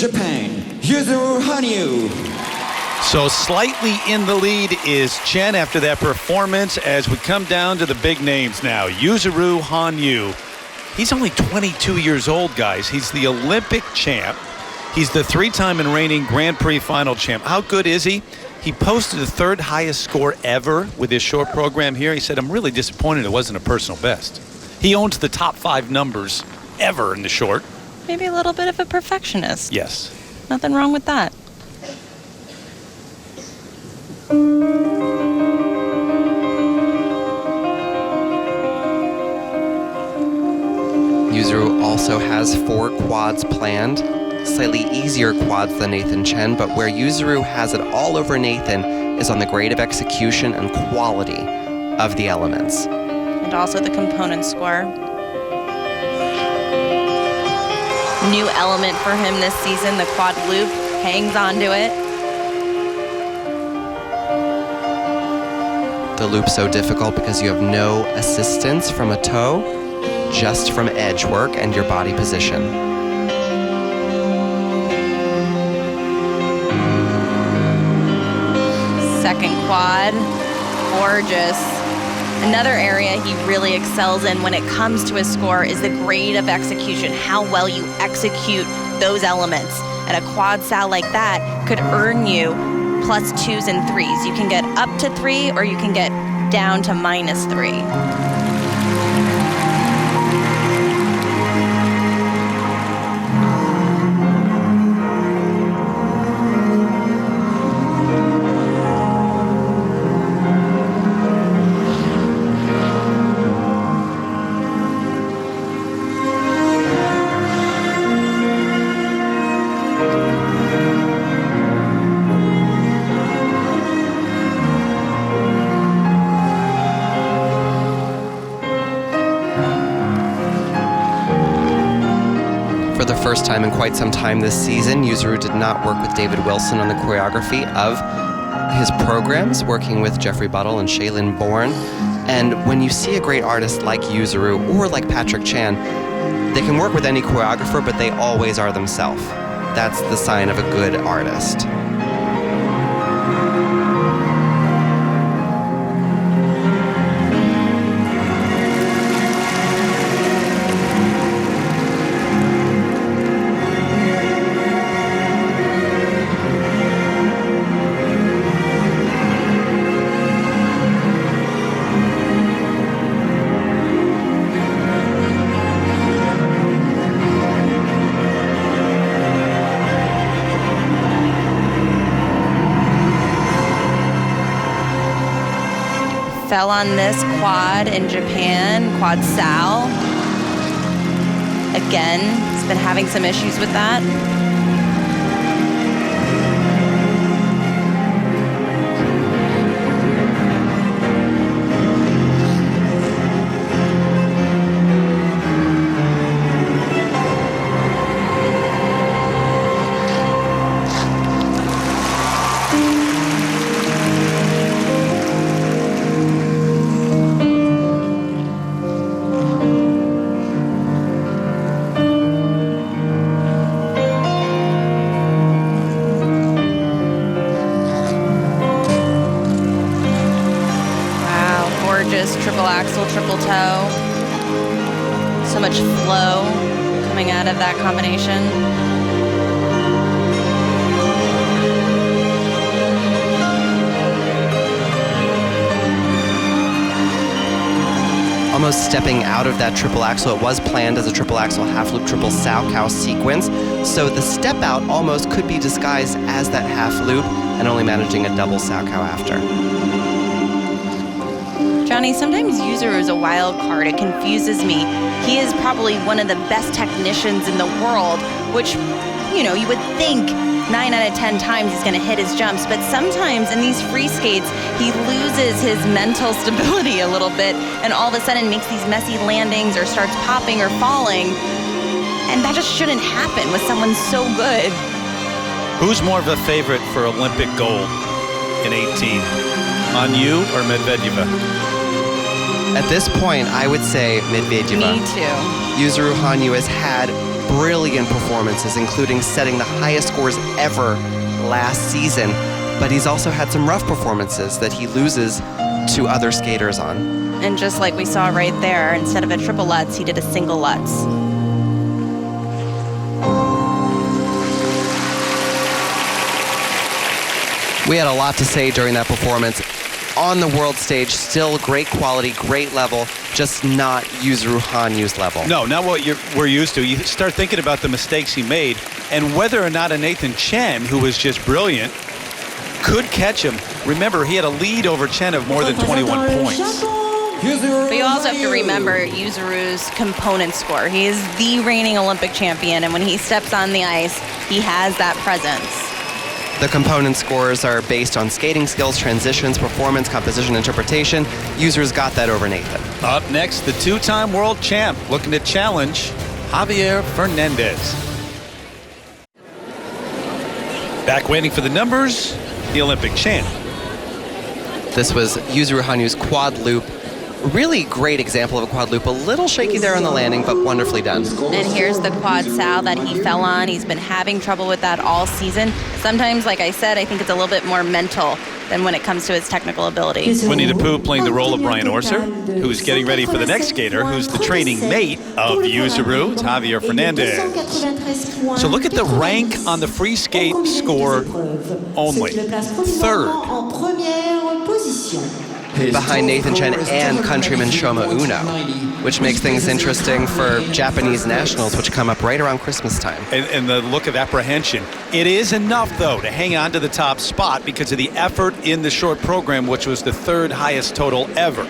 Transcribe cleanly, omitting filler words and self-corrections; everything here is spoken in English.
Japan, Yuzuru Hanyu. So slightly in the lead is Chen after that performance as we come down to the big names now. Yuzuru Hanyu. He's only 22 years old, guys. He's the Olympic champ. He's the three-time and reigning Grand Prix Final champ. How good is he? He posted the third highest score ever with his short program here. He said, I'm really disappointed it wasn't a personal best. He owns the top 5 numbers ever in the short. Maybe a little bit of a perfectionist. Yes. Nothing wrong with that. Yuzuru also has 4 quads planned, slightly easier quads than Nathan Chen, but where Yuzuru has it all over Nathan is on the grade of execution and quality of the elements. And also the component score. New element for him this season, the quad loop, hangs onto it. The loop's so difficult because you have no assistance from a toe, just from edge work and your body position. Second quad, gorgeous. Another area he really excels in when it comes to his score is the grade of execution, how well you execute those elements. And a quad sal like that could earn you +2s and 3s. You can get up to 3 or you can get down to -3. For the first time in quite some time this season, Yuzuru did not work with David Wilson on the choreography of his programs, working with Jeffrey Buttle and Shaylin Bourne. And when you see a great artist like Yuzuru or like Patrick Chan, they can work with any choreographer, but they always are themselves. That's the sign of a good artist. Fell on this quad in Japan, quad sal. Again, he's been having some issues with that. Triple axel, triple toe. So much flow coming out of that combination. Almost stepping out of that triple axel. It was planned as a triple axel, half loop, triple sow cow sequence. So the step out almost could be disguised as that half loop and only managing a double sow cow after. Johnny, sometimes Yuzuru is a wild card. It confuses me. He is probably one of the best technicians in the world, which, you know, you would think 9 out of 10 times he's going to hit his jumps, but sometimes in these free skates, he loses his mental stability a little bit and all of a sudden makes these messy landings or starts popping or falling. And that just shouldn't happen with someone so good. Who's more of a favorite for Olympic gold in 18? Hanyu or Medvedeva? At this point, I would say Medvedeva. Me too. Yuzuru Hanyu has had brilliant performances, including setting the highest scores ever last season. But he's also had some rough performances that he loses to other skaters on. And just like we saw right there, instead of a triple Lutz, he did a single Lutz. We had a lot to say during that performance. On the world stage, still great quality, great level, just not Yuzuru Hanyu's level. No, not what we're used to. You start thinking about the mistakes he made and whether or not a Nathan Chen, who was just brilliant, could catch him. Remember, he had a lead over Chen of more than 21 points. But you also have to remember Yuzuru's component score. He is the reigning Olympic champion, and when he steps on the ice, he has that presence. The component scores are based on skating skills, transitions, performance, composition, interpretation. Yuzuru's got that over Nathan. Up next, the two-time world champ looking to challenge Javier Fernandez. Back waiting for the numbers, the Olympic champ. This was Yuzuru Hanyu's quad loop. Really great example of a quad loop. A little shaky there on the landing, but wonderfully done. And here's the quad sal that he fell on. He's been having trouble with that all season. Sometimes, like I said, I think it's a little bit more mental than when it comes to his technical ability. Winnie the Pooh playing the role of Brian Orser, who's getting ready for the next skater, who's the training mate of Yuzuru, it's Javier Fernandez. So look at the rank on the free skate score only. Third. Behind Nathan Chen and countryman Shoma Uno, which makes things interesting for Japanese nationals, which come up right around Christmas time. And the look of apprehension. It is enough, though, to hang on to the top spot because of the effort in the short program, which was the third highest total ever.